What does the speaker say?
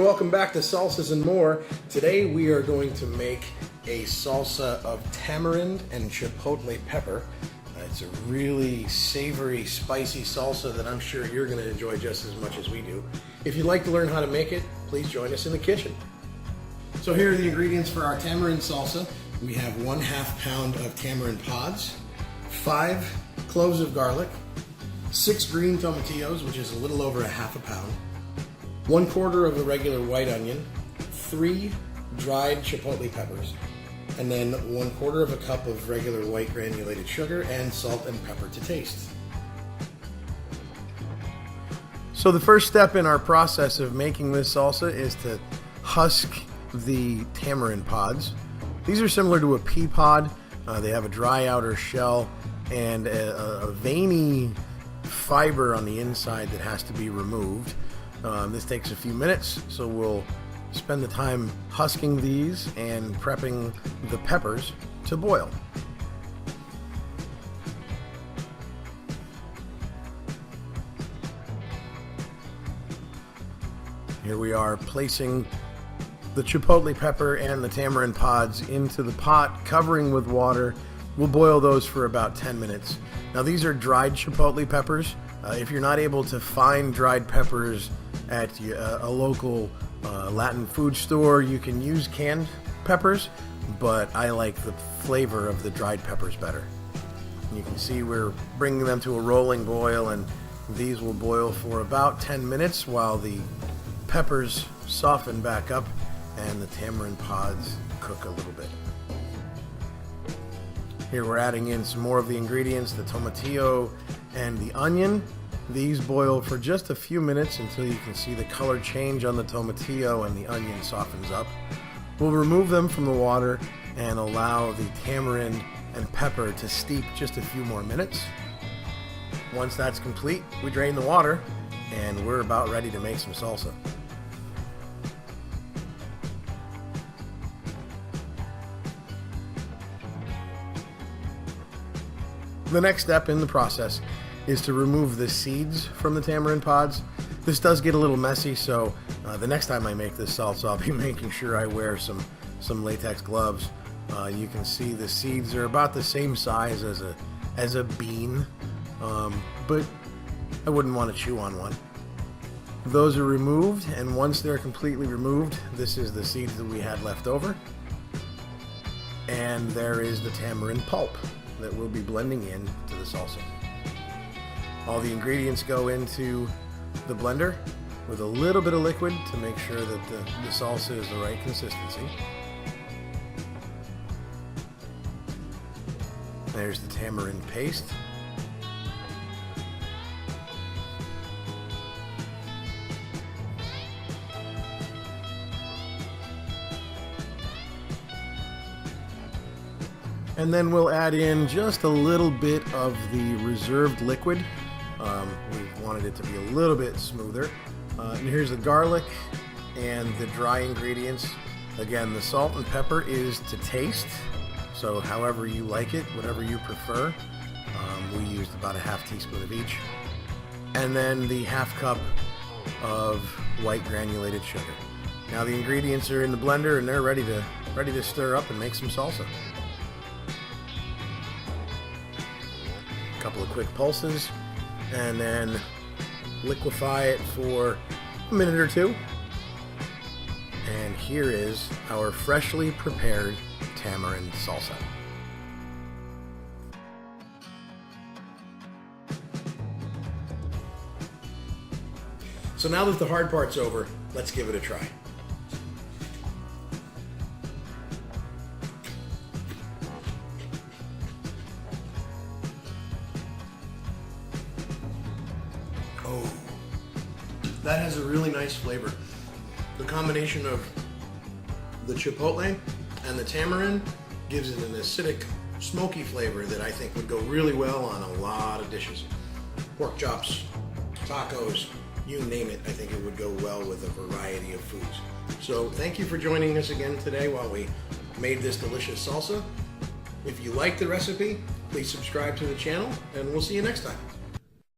and welcome back to Salsas and More. Today we are going to make a salsa of tamarind and chipotle pepper. It's a really savory, spicy salsa that I'm sure you're going to enjoy just as much as we do. If you'd like to learn how to make it, please join us in the kitchen. So here are the ingredients for our tamarind salsa. We have 1/2 pound of tamarind pods, 5 cloves of garlic, 6 green tomatillos, which is a little over 1/2 pound, 1/4 of a regular white onion, 3 dried chipotle peppers, and then 1/4 of a cup of regular white granulated sugar and salt and pepper to taste. So the first step in our process of making this salsa is to husk the tamarind pods. These are similar to a pea pod. They have a dry outer shell and a veiny fiber on the inside that has to be removed. This takes a few minutes, so we'll spend the time husking these and prepping the peppers to boil. Here we are placing the chipotle pepper and the tamarind pods into the pot, covering with water. We'll boil those for about 10 minutes. Now these are dried chipotle peppers. If you're not able to find dried peppers at a local Latin food store, you can use canned peppers, but I like the flavor of the dried peppers better. You can see we're bringing them to a rolling boil, and these will boil for about 10 minutes while the peppers soften back up and the tamarind pods cook a little bit. Here we're adding in some more of the ingredients, the tomatillo and the onion. These boil for just a few minutes until you can see the color change on the tomatillo and the onion softens up. We'll remove them from the water and allow the tamarind and pepper to steep just a few more minutes. Once that's complete, we drain the water and we're about ready to make some salsa. The next step in the process is to remove the seeds from the tamarind pods. This does get a little messy, so the next time I make this salsa, I'll be making sure I wear some latex gloves. You can see the seeds are about the same size as a bean, but I wouldn't want to chew on one. Those are removed, and once they're completely removed, this is the seeds that we had left over. And there is the tamarind pulp that we'll be blending in to the salsa. All the ingredients go into the blender with a little bit of liquid to make sure that the salsa is the right consistency. There's the tamarind paste. And then we'll add in just a little bit of the reserved liquid. We wanted it to be a little bit smoother. And here's the garlic and the dry ingredients. Again, the salt and pepper is to taste, so however you like it, whatever you prefer. We used about 1/2 teaspoon of each. And then the 1/2 cup of white granulated sugar. Now the ingredients are in the blender and they're ready to stir up and make some salsa. Couple of quick pulses, and then liquefy it for a minute or two. And here is our freshly prepared tamarind salsa. So now that the hard part's over, let's give it a try. Oh, that has a really nice flavor. The combination of the chipotle and the tamarind gives it an acidic, smoky flavor that I think would go really well on a lot of dishes. Pork chops, tacos, you name it, I think it would go well with a variety of foods. So thank you for joining us again today while we made this delicious salsa. If you like the recipe, please subscribe to the channel, and we'll see you next time.